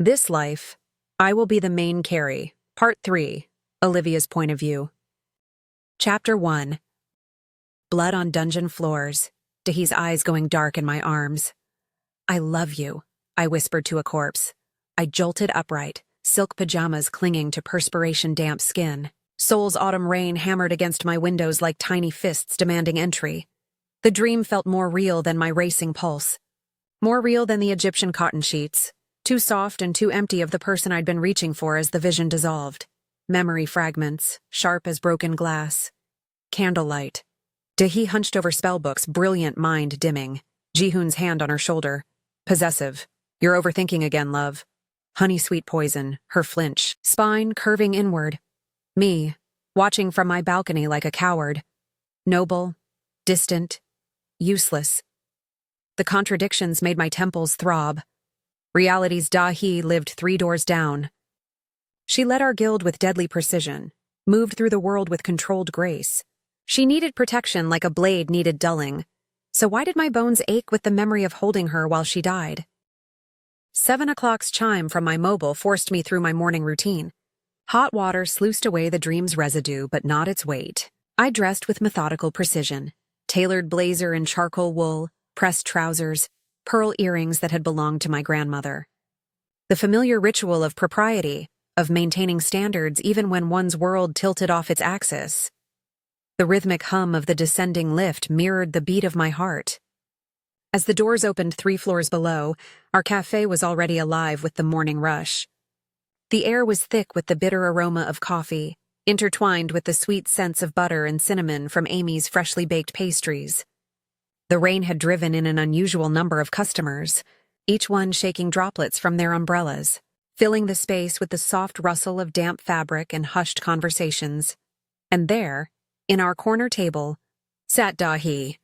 This life, I will be the main Carrie. Part 3. Olivia's point of view. Chapter 1. Blood on dungeon floors. Da-hee's eyes going dark in my arms. I love you, I whispered to a corpse. I jolted upright, silk pajamas clinging to perspiration-damp skin. Soul's autumn rain hammered against my windows like tiny fists demanding entry. The dream felt more real than my racing pulse. More real than the Egyptian cotton sheets. Too soft and too empty of the person I'd been reaching for as the vision dissolved. Memory fragments, sharp as broken glass. Candlelight. Da-hee hunched over spellbooks, brilliant mind dimming. Ji-hoon's hand on her shoulder. Possessive. You're overthinking again, love. Honey sweet poison, her flinch, spine curving inward. Me, watching from my balcony like a coward. Noble, distant, useless. The contradictions made my temples throb. Reality's Da-hee lived 3 doors down. She led our guild with deadly precision, moved through the world with controlled grace. She needed protection like a blade needed dulling. So why did my bones ache with the memory of holding her while she died? 7 o'clock's chime from my mobile forced me through my morning routine. Hot water sluiced away the dream's residue, but not its weight. I dressed with methodical precision. Tailored blazer in charcoal wool, pressed trousers, pearl earrings that had belonged to my grandmother. The familiar ritual of propriety, of maintaining standards even when one's world tilted off its axis. The rhythmic hum of the descending lift mirrored the beat of my heart. As the doors opened 3 floors below, our cafe was already alive with the morning rush. The air was thick with the bitter aroma of coffee, intertwined with the sweet scents of butter and cinnamon from Amy's freshly baked pastries. The rain had driven in an unusual number of customers, each one shaking droplets from their umbrellas, filling the space with the soft rustle of damp fabric and hushed conversations. And there, in our corner table, sat Da-hee.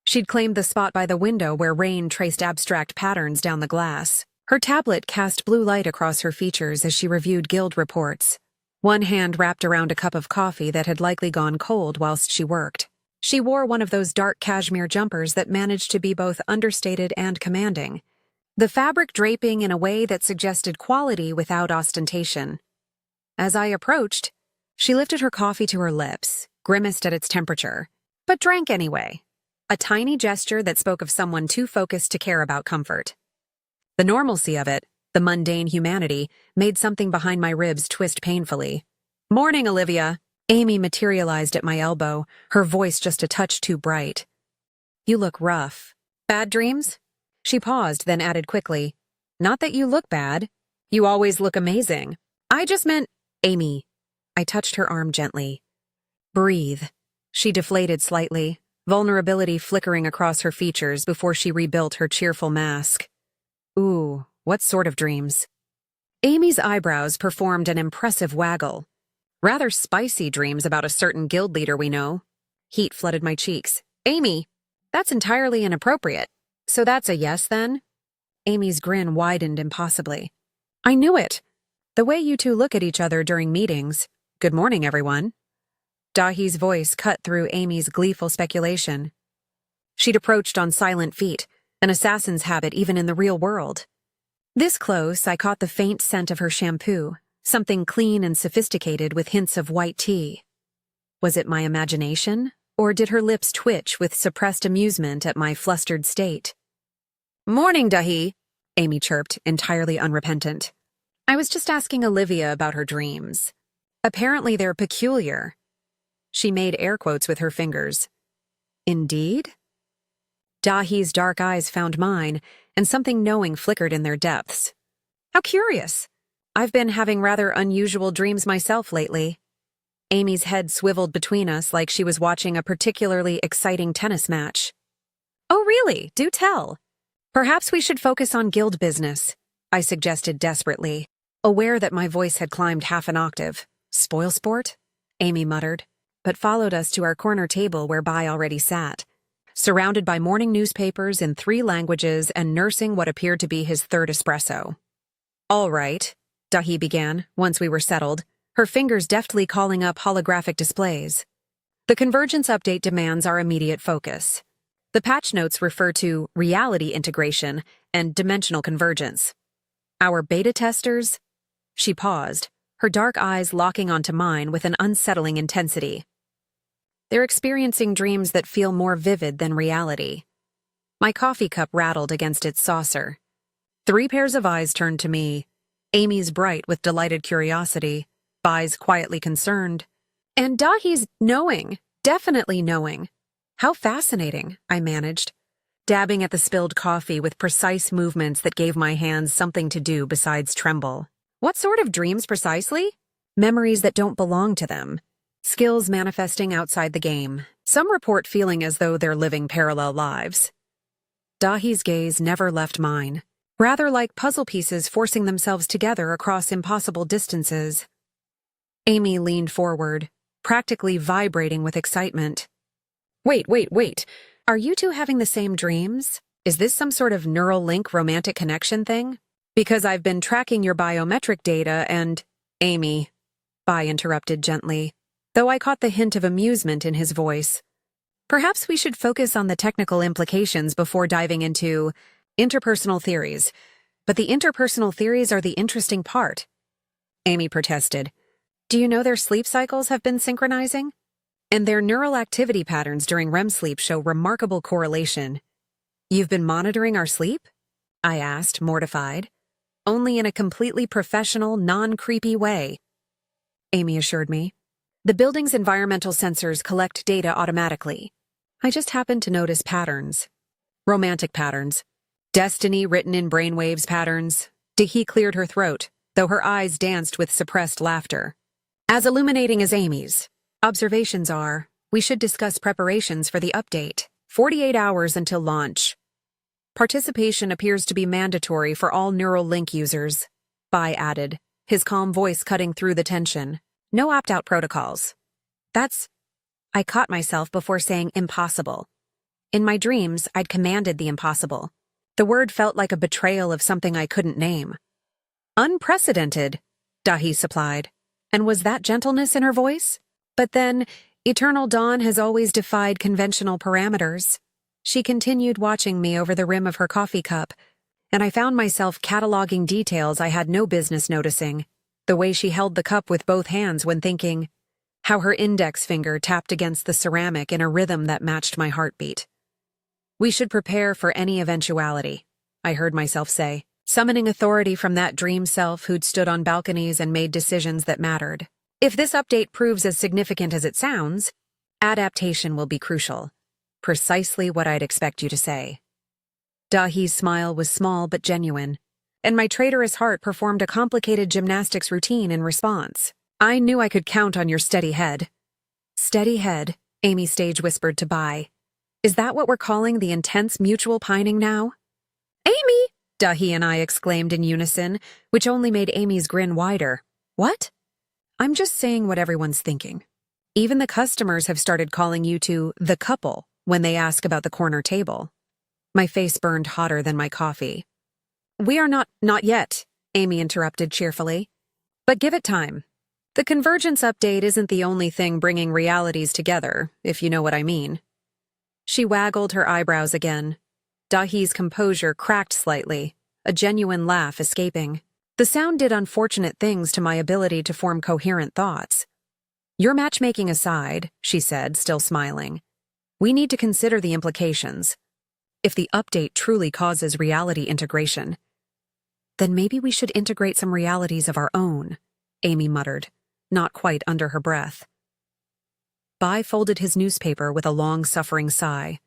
She'd claimed the spot by the window where rain traced abstract patterns down the glass. Her tablet cast blue light across her features as she reviewed guild reports. One hand wrapped around a cup of coffee that had likely gone cold whilst she worked. She wore one of those dark cashmere jumpers that managed to be both understated and commanding, the fabric draping in a way that suggested quality without ostentation. As I approached, she lifted her coffee to her lips, grimaced at its temperature, but drank anyway, a tiny gesture that spoke of someone too focused to care about comfort. The normalcy of it, the mundane humanity, made something behind my ribs twist painfully. "Morning, Olivia." Amy materialized at my elbow, her voice just a touch too bright. "You look rough. Bad dreams?" She paused, then added quickly, "Not that you look bad. You always look amazing. I just meant—" "Amy." I touched her arm gently. "Breathe." She deflated slightly, vulnerability flickering across her features before she rebuilt her cheerful mask. "Ooh, what sort of dreams?" Amy's eyebrows performed an impressive waggle. "Rather spicy dreams about a certain guild leader we know." Heat flooded my cheeks. "Amy, that's entirely inappropriate. So that's a yes, then?" Amy's grin widened impossibly. "I knew it. The way you two look at each other during meetings. Good morning, everyone." Da-hee's voice cut through Amy's gleeful speculation. She'd approached on silent feet, an assassin's habit even in the real world. This close, I caught the faint scent of her shampoo, something clean and sophisticated with hints of white tea. Was it my imagination, or did her lips twitch with suppressed amusement at my flustered state? "Morning, Da-hee," Amy chirped, entirely unrepentant. "I was just asking Olivia about her dreams. Apparently they're peculiar." She made air quotes with her fingers. "Indeed?" Da-hee's dark eyes found mine, and something knowing flickered in their depths. "How curious. I've been having rather unusual dreams myself lately." Amy's head swiveled between us like she was watching a particularly exciting tennis match. "Oh, really? Do tell." "Perhaps we should focus on guild business," I suggested desperately, aware that my voice had climbed half an octave. "Spoil sport?" Amy muttered, but followed us to our corner table where Bai already sat, surrounded by morning newspapers in 3 languages and nursing what appeared to be his 3rd espresso. "All right," Da-hee began, once we were settled, her fingers deftly calling up holographic displays. "The convergence update demands our immediate focus. The patch notes refer to reality integration and dimensional convergence. Our beta testers? She paused, her dark eyes locking onto mine with an unsettling intensity. They're experiencing dreams that feel more vivid than reality. My coffee cup rattled against its saucer. 3 pairs of eyes turned to me, Amy's bright with delighted curiosity, Bai's quietly concerned, and Da-hee's knowing, definitely knowing. How fascinating, I managed, dabbing at the spilled coffee with precise movements that gave my hands something to do besides tremble. What sort of dreams precisely? Memories that don't belong to them. Skills manifesting outside the game. Some report feeling as though they're living parallel lives. Da-hee's gaze never left mine, rather like puzzle pieces forcing themselves together across impossible distances. Amy leaned forward, practically vibrating with excitement. Wait. Are you two having the same dreams? Is this some sort of neural link romantic connection thing? Because I've been tracking your biometric data and— Amy, Bai interrupted gently, though I caught the hint of amusement in his voice. Perhaps we should focus on the technical implications before diving into interpersonal theories. But the interpersonal theories are the interesting part. Amy protested. Do you know their sleep cycles have been synchronizing? And their neural activity patterns during REM sleep show remarkable correlation. You've been monitoring our sleep? I asked, mortified. Only in a completely professional, non-creepy way. Amy assured me. The building's environmental sensors collect data automatically. I just happened to notice patterns. Romantic patterns. Destiny written in brainwaves patterns. Da-hee cleared her throat, though her eyes danced with suppressed laughter. As illuminating as Amy's. Observations are, we should discuss preparations for the update. 48 hours until launch. Participation appears to be mandatory for all neural link users, Bai added, his calm voice cutting through the tension. No opt-out protocols. I caught myself before saying impossible. In my dreams, I'd commanded the impossible. The word felt like a betrayal of something I couldn't name. Unprecedented, Da-hee supplied. And was that gentleness in her voice? But then, Eternal Dawn has always defied conventional parameters. She continued watching me over the rim of her coffee cup, and I found myself cataloging details I had no business noticing. The way she held the cup with both hands when thinking, how her index finger tapped against the ceramic in a rhythm that matched my heartbeat. We should prepare for any eventuality, I heard myself say, summoning authority from that dream self who'd stood on balconies and made decisions that mattered. If this update proves as significant as it sounds, adaptation will be crucial. Precisely what I'd expect you to say. Da-hee's smile was small but genuine, and my traitorous heart performed a complicated gymnastics routine in response. I knew I could count on your steady head. Steady head, Amy stage whispered to Bai. Is that what we're calling the intense mutual pining now? Amy! Da-hee and I exclaimed in unison, which only made Amy's grin wider. What? I'm just saying what everyone's thinking. Even the customers have started calling you two the couple when they ask about the corner table. My face burned hotter than my coffee. We are not yet, Amy interrupted cheerfully. But give it time. The convergence update isn't the only thing bringing realities together, if you know what I mean. She waggled her eyebrows again. Da-hee's composure cracked slightly, a genuine laugh escaping. The sound did unfortunate things to my ability to form coherent thoughts. Your matchmaking aside, she said, still smiling, we need to consider the implications. If the update truly causes reality integration, then maybe we should integrate some realities of our own, Amy muttered, not quite under her breath. Bai folded his newspaper with a long-suffering sigh.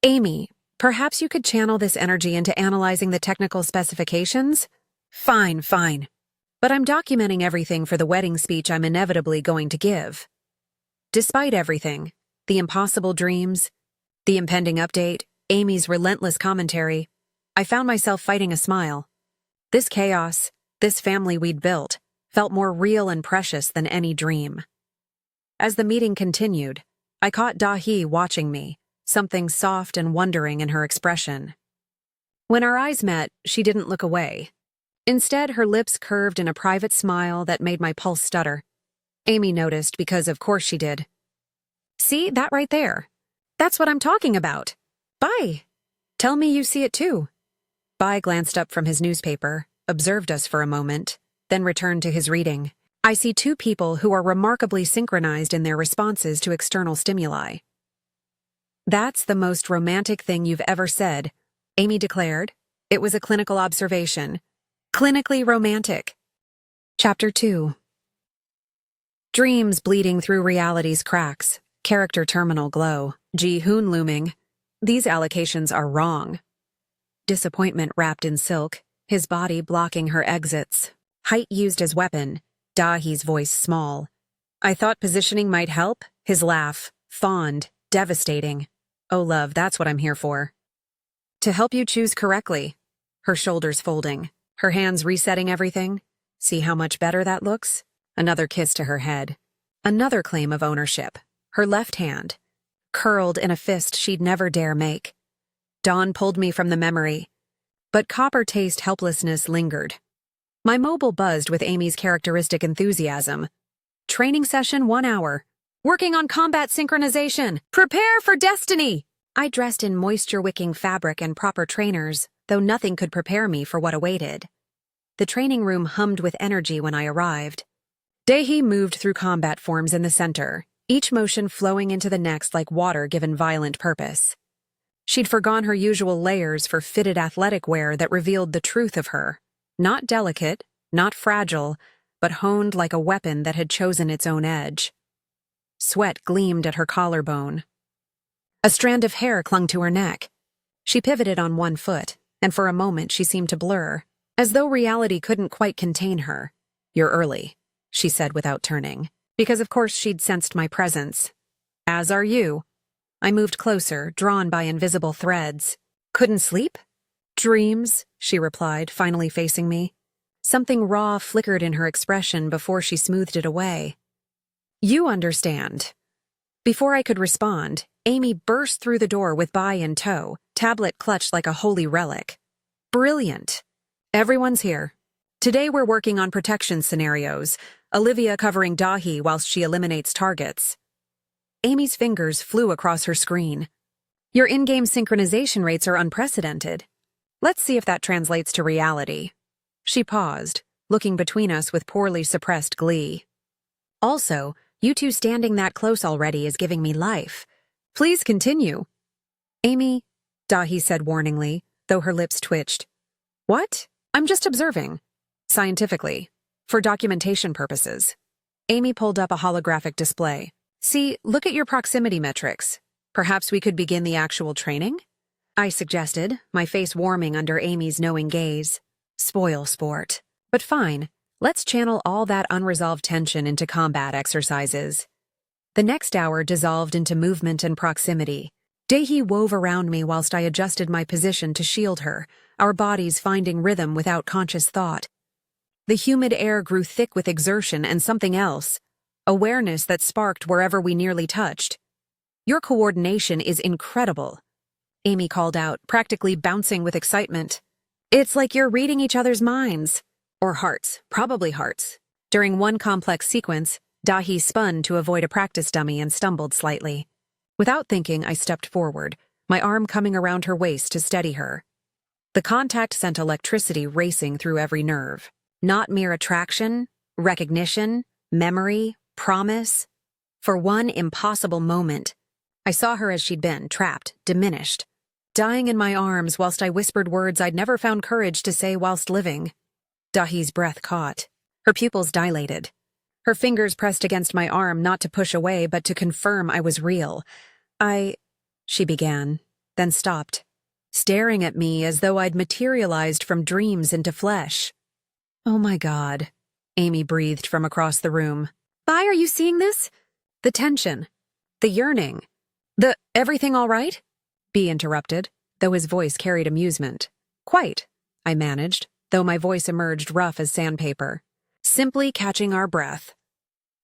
Amy, perhaps you could channel this energy into analyzing the technical specifications? Fine. But I'm documenting everything for the wedding speech I'm inevitably going to give. Despite everything, the impossible dreams, the impending update, Amy's relentless commentary, I found myself fighting a smile. This chaos, this family we'd built, felt more real and precious than any dream. As the meeting continued, I caught Da-hee watching me, something soft and wondering in her expression. When our eyes met, she didn't look away. Instead, her lips curved in a private smile that made my pulse stutter. Amy noticed because of course she did. See, that right there? That's what I'm talking about. Bai, tell me you see it too. Bai glanced up from his newspaper, observed us for a moment, then returned to his reading. I see two people who are remarkably synchronized in their responses to external stimuli. That's the most romantic thing you've ever said, Amy declared. It was a clinical observation. Clinically romantic. Chapter 2. Dreams bleeding through reality's cracks. Character terminal glow. Ji-hoon looming. These allocations are wrong. Disappointment wrapped in silk, his body blocking her exits. Height used as weapon. Da-hee's voice small. I thought positioning might help. His laugh. Fond. Devastating. Oh, love, that's what I'm here for. To help you choose correctly. Her shoulders folding. Her hands resetting everything. See how much better that looks? Another kiss to her head. Another claim of ownership. Her left hand. Curled in a fist she'd never dare make. Dawn pulled me from the memory. But copper-taste helplessness lingered. My mobile buzzed with Amy's characteristic enthusiasm. Training session 1 hour. Working on combat synchronization. Prepare for destiny! I dressed in moisture-wicking fabric and proper trainers, though nothing could prepare me for what awaited. The training room hummed with energy when I arrived. Da-hee moved through combat forms in the center, each motion flowing into the next like water given violent purpose. She'd forgone her usual layers for fitted athletic wear that revealed the truth of her. Not delicate, not fragile, but honed like a weapon that had chosen its own edge. Sweat gleamed at her collarbone. A strand of hair clung to her neck. She pivoted on one foot, and for a moment she seemed to blur, as though reality couldn't quite contain her. You're early, she said without turning, because of course she'd sensed my presence. As are you. I moved closer, drawn by invisible threads. Couldn't sleep? Dreams, she replied, finally facing me. Something raw flickered in her expression before she smoothed it away. You understand. Before I could respond, Amy burst through the door with Bai in tow, tablet clutched like a holy relic. Brilliant. Everyone's here. Today we're working on protection scenarios, Olivia covering Da-hee whilst she eliminates targets. Amy's fingers flew across her screen. Your in-game synchronization rates are unprecedented. Let's see if that translates to reality. She paused, looking between us with poorly suppressed glee. Also, you two standing that close already is giving me life. Please continue. Amy, Da-hee said warningly, though her lips twitched. What? I'm just observing. Scientifically. For documentation purposes. Amy pulled up a holographic display. See, look at your proximity metrics. Perhaps we could begin the actual training? I suggested, my face warming under Amy's knowing gaze. Spoil sport. But fine, let's channel all that unresolved tension into combat exercises. The next hour dissolved into movement and proximity. Da-hee wove around me whilst I adjusted my position to shield her, our bodies finding rhythm without conscious thought. The humid air grew thick with exertion and something else, awareness that sparked wherever we nearly touched. Your coordination is incredible, Amy called out, practically bouncing with excitement. It's like you're reading each other's minds. Or hearts, probably hearts. During one complex sequence, Da-hee spun to avoid a practice dummy and stumbled slightly. Without thinking, I stepped forward, my arm coming around her waist to steady her. The contact sent electricity racing through every nerve. Not mere attraction, recognition, memory, promise. For one impossible moment, I saw her as she'd been, trapped, diminished, dying in my arms whilst I whispered words I'd never found courage to say whilst living. Da-hee's breath caught. Her pupils dilated. Her fingers pressed against my arm not to push away but to confirm I was real. She began, then stopped, staring at me as though I'd materialized from dreams into flesh. Oh my God, Amy breathed from across the room. Bai, are you seeing this? The tension, the yearning, everything all right? B interrupted, though his voice carried amusement. Quite, I managed, though my voice emerged rough as sandpaper. Simply catching our breath.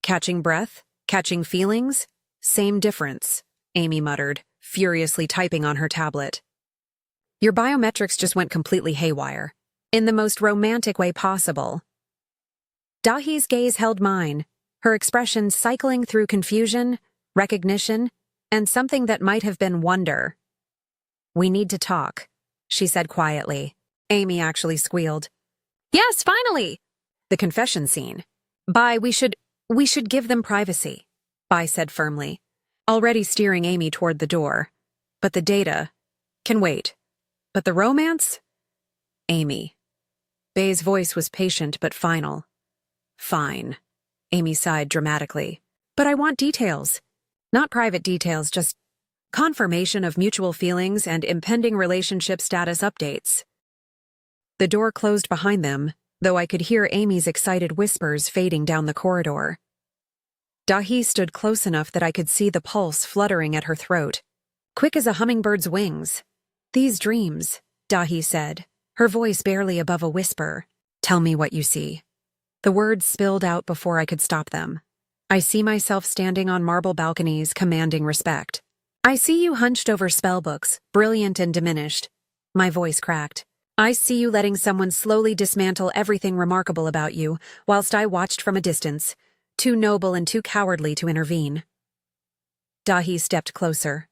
Catching breath? Catching feelings? Same difference, Amy muttered, furiously typing on her tablet. Your biometrics just went completely haywire. In the most romantic way possible. Da-hee's gaze held mine, her expression cycling through confusion, recognition, and something that might have been wonder. We need to talk, she said quietly. Amy actually squealed. Yes, finally! The confession scene. Bye, we should give them privacy, Bye said firmly, already steering Amy toward the door. But the data can wait. But the romance? Amy. Bay's voice was patient but final. Fine. Amy sighed dramatically. But I want details. Not private details, just confirmation of mutual feelings and impending relationship status updates. The door closed behind them, though I could hear Amy's excited whispers fading down the corridor. Da-hee stood close enough that I could see the pulse fluttering at her throat, quick as a hummingbird's wings. These dreams, Da-hee said, her voice barely above a whisper. Tell me what you see. The words spilled out before I could stop them. I see myself standing on marble balconies, commanding respect. I see you hunched over spellbooks, brilliant and diminished. My voice cracked. I see you letting someone slowly dismantle everything remarkable about you, whilst I watched from a distance, too noble and too cowardly to intervene. Da-hee stepped closer.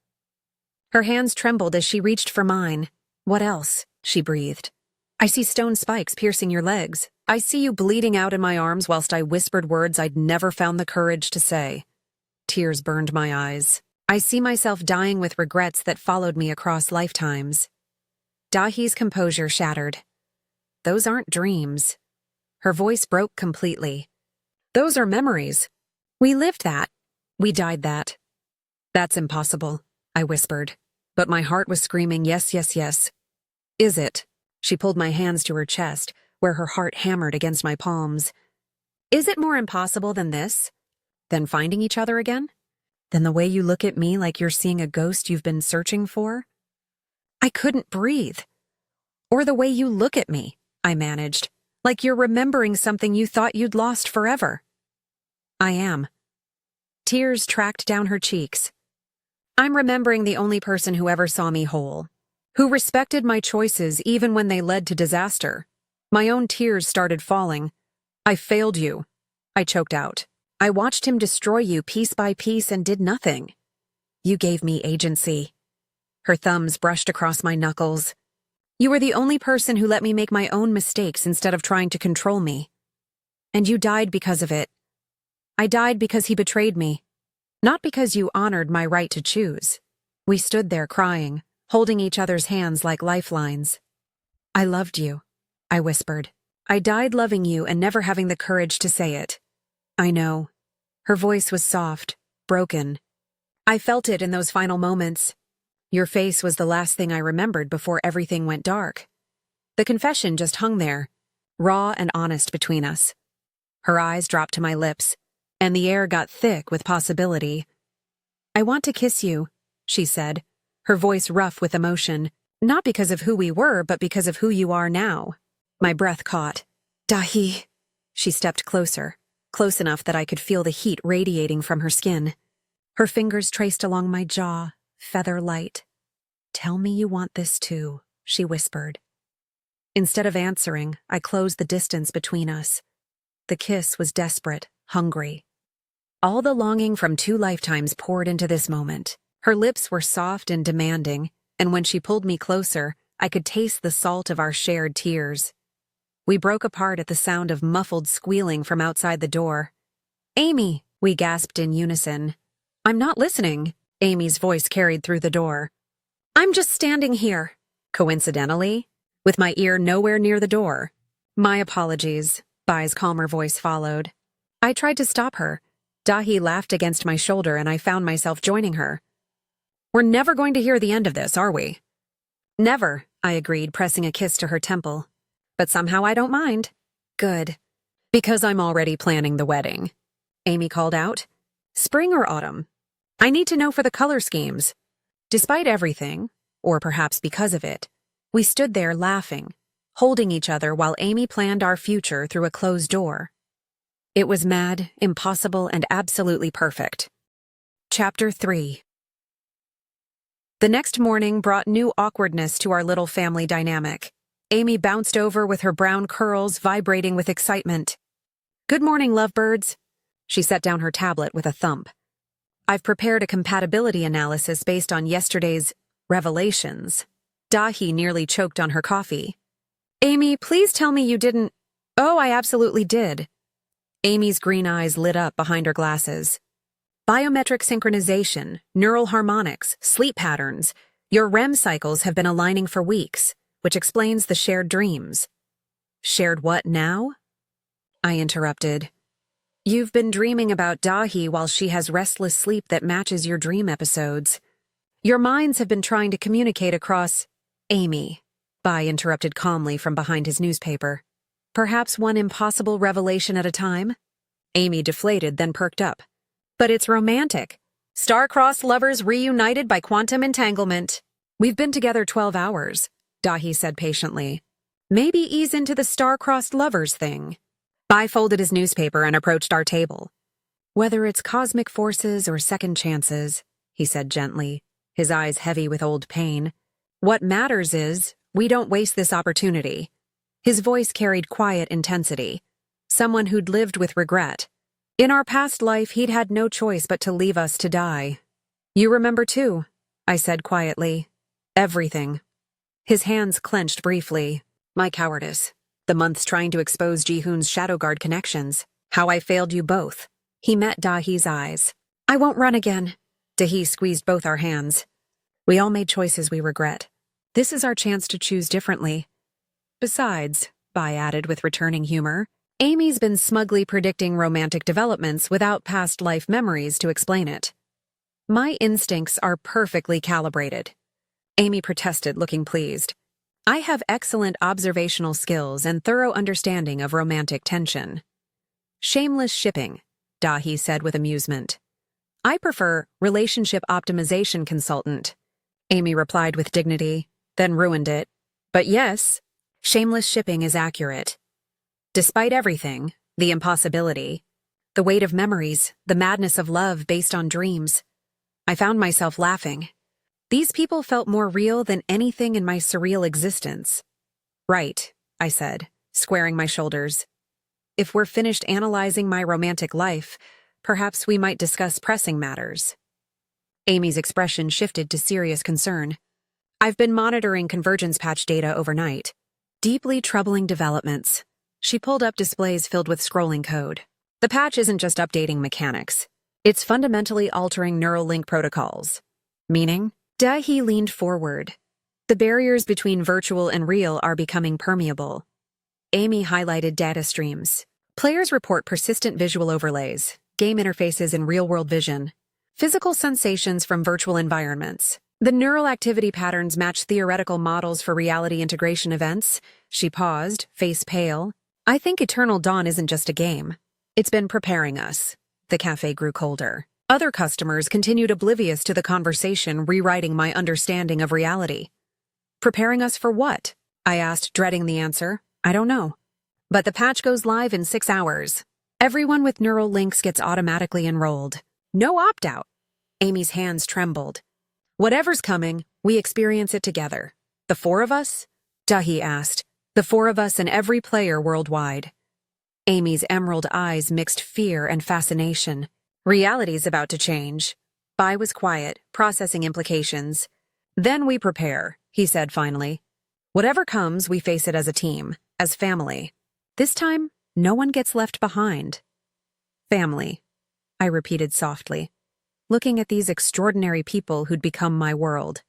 Her hands trembled as she reached for mine. What else? She breathed. I see stone spikes piercing your legs. I see you bleeding out in my arms whilst I whispered words I'd never found the courage to say. Tears burned my eyes. I see myself dying with regrets that followed me across lifetimes. Da-hee's composure shattered. Those aren't dreams. Her voice broke completely. Those are memories. We lived that. We died that. That's impossible, I whispered. But my heart was screaming yes, yes, yes. Is it? She pulled my hands to her chest, where her heart hammered against my palms. Is it more impossible than this? Than finding each other again? Than the way you look at me like you're seeing a ghost you've been searching for? I couldn't breathe. Or the way you look at me, I managed, like you're remembering something you thought you'd lost forever. I am. Tears tracked down her cheeks. I'm remembering the only person who ever saw me whole, who respected my choices even when they led to disaster. My own tears started falling. I failed you, I choked out. I watched him destroy you piece by piece and did nothing. You gave me agency. Her thumbs brushed across my knuckles. You were the only person who let me make my own mistakes instead of trying to control me. And you died because of it. I died because he betrayed me. Not because you honored my right to choose. We stood there crying, holding each other's hands like lifelines. I loved you, I whispered. I died loving you and never having the courage to say it. I know. Her voice was soft, broken. I felt it in those final moments. Your face was the last thing I remembered before everything went dark. The confession just hung there, raw and honest between us. Her eyes dropped to my lips, and the air got thick with possibility. I want to kiss you, she said, her voice rough with emotion, not because of who we were, but because of who you are now. My breath caught. Da-hee. She stepped closer, close enough that I could feel the heat radiating from her skin. Her fingers traced along my jaw, feather light. Tell me you want this too, she whispered. Instead of answering, I closed the distance between us. The kiss was desperate, hungry. All the longing from 2 lifetimes poured into this moment. Her lips were soft and demanding, and when she pulled me closer, I could taste the salt of our shared tears. We broke apart at the sound of muffled squealing from outside the door. Amy, we gasped in unison. I'm not listening, Amy's voice carried through the door. I'm just standing here, coincidentally, with my ear nowhere near the door. My apologies, Bai's calmer voice followed. I tried to stop her. Da-hee laughed against my shoulder and I found myself joining her. We're never going to hear the end of this, are we? Never, I agreed, pressing a kiss to her temple. But somehow I don't mind. Good. Because I'm already planning the wedding. Amy called out. Spring or autumn? I need to know for the color schemes. Despite everything, or perhaps because of it, we stood there laughing, holding each other while Amy planned our future through a closed door. It was mad, impossible, and absolutely perfect. Chapter 3. The next morning brought new awkwardness to our little family dynamic. Amy bounced over with her brown curls vibrating with excitement. Good morning, lovebirds. She set down her tablet with a thump. I've prepared a compatibility analysis based on yesterday's revelations. Da-hee nearly choked on her coffee. Amy, please tell me you didn't... Oh, I absolutely did. Amy's green eyes lit up behind her glasses. Biometric synchronization, neural harmonics, sleep patterns. Your REM cycles have been aligning for weeks, which explains the shared dreams. Shared what now? I interrupted. You've been dreaming about Da-hee while she has restless sleep that matches your dream episodes. Your minds have been trying to communicate across... Amy, Bai interrupted calmly from behind his newspaper. Perhaps one impossible revelation at a time? Amy deflated, then perked up. But it's romantic. Star-crossed lovers reunited by quantum entanglement. We've been together 12 hours, Da-hee said patiently. Maybe ease into the star-crossed lovers thing. Bai folded his newspaper and approached our table. Whether it's cosmic forces or second chances, he said gently, his eyes heavy with old pain. What matters is, we don't waste this opportunity. His voice carried quiet intensity. Someone who'd lived with regret. In our past life, he'd had no choice but to leave us to die. You remember too, I said quietly. Everything. His hands clenched briefly. My cowardice. The months trying to expose Ji-hoon's Shadow Guard connections. How I failed you both. He met Da-hee's eyes. I won't run again. Da-hee squeezed both our hands. We all made choices we regret. This is our chance to choose differently. Besides, Bai added with returning humor, Amy's been smugly predicting romantic developments without past life memories to explain it. My instincts are perfectly calibrated. Amy protested, looking pleased. I have excellent observational skills and thorough understanding of romantic tension. Shameless shipping, Da-hee said with amusement. I prefer relationship optimization consultant. Amy replied with dignity, then ruined it. But yes, shameless shipping is accurate. Despite everything, the impossibility, the weight of memories, the madness of love based on dreams, I found myself laughing. These people felt more real than anything in my surreal existence. Right, I said, squaring my shoulders. If we're finished analyzing my romantic life, perhaps we might discuss pressing matters. Amy's expression shifted to serious concern. I've been monitoring convergence patch data overnight. Deeply troubling developments. She pulled up displays filled with scrolling code. The patch isn't just updating mechanics. It's fundamentally altering neural link protocols. Meaning? Da-hee leaned forward. The barriers between virtual and real are becoming permeable. Amy highlighted data streams. Players report persistent visual overlays, game interfaces in real-world vision, physical sensations from virtual environments. The neural activity patterns match theoretical models for reality integration events. She paused, face pale. I think Eternal Dawn isn't just a game. It's been preparing us. The cafe grew colder. Other customers continued oblivious to the conversation, rewriting my understanding of reality. Preparing us for what? I asked, dreading the answer. I don't know. But the patch goes live in 6 hours. Everyone with neural links gets automatically enrolled. No opt-out. Amy's hands trembled. Whatever's coming, we experience it together. The 4 of us? Da-hee asked. The 4 of us and every player worldwide. Amy's emerald eyes mixed fear and fascination. Reality's about to change. Bai was quiet, processing implications. Then we prepare, he said finally. Whatever comes, we face it as a team, as family. This time, no one gets left behind. Family, I repeated softly, looking at these extraordinary people who'd become my world.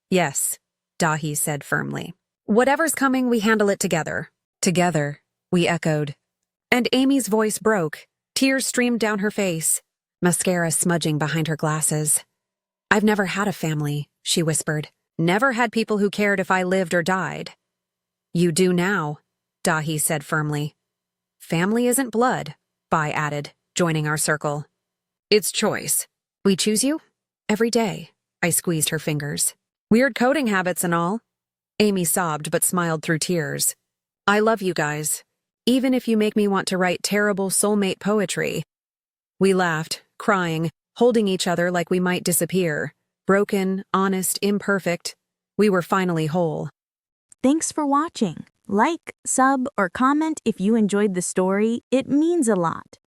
Yes, Da-hee said firmly. Whatever's coming, we handle it together. Together, we echoed. And Amy's voice broke. Tears streamed down her face, mascara smudging behind her glasses. I've never had a family, she whispered. Never had people who cared if I lived or died. You do now, Da-hee said firmly. Family isn't blood, Bai added, joining our circle. It's choice. We choose you? Every day. I squeezed her fingers. Weird coding habits and all. Amy sobbed but smiled through tears. I love you guys. Even if you make me want to write terrible soulmate poetry. We laughed, crying, holding each other like we might disappear. Broken, honest, imperfect. We were finally whole. Thanks for watching. Like, sub, or comment if you enjoyed the story. It means a lot.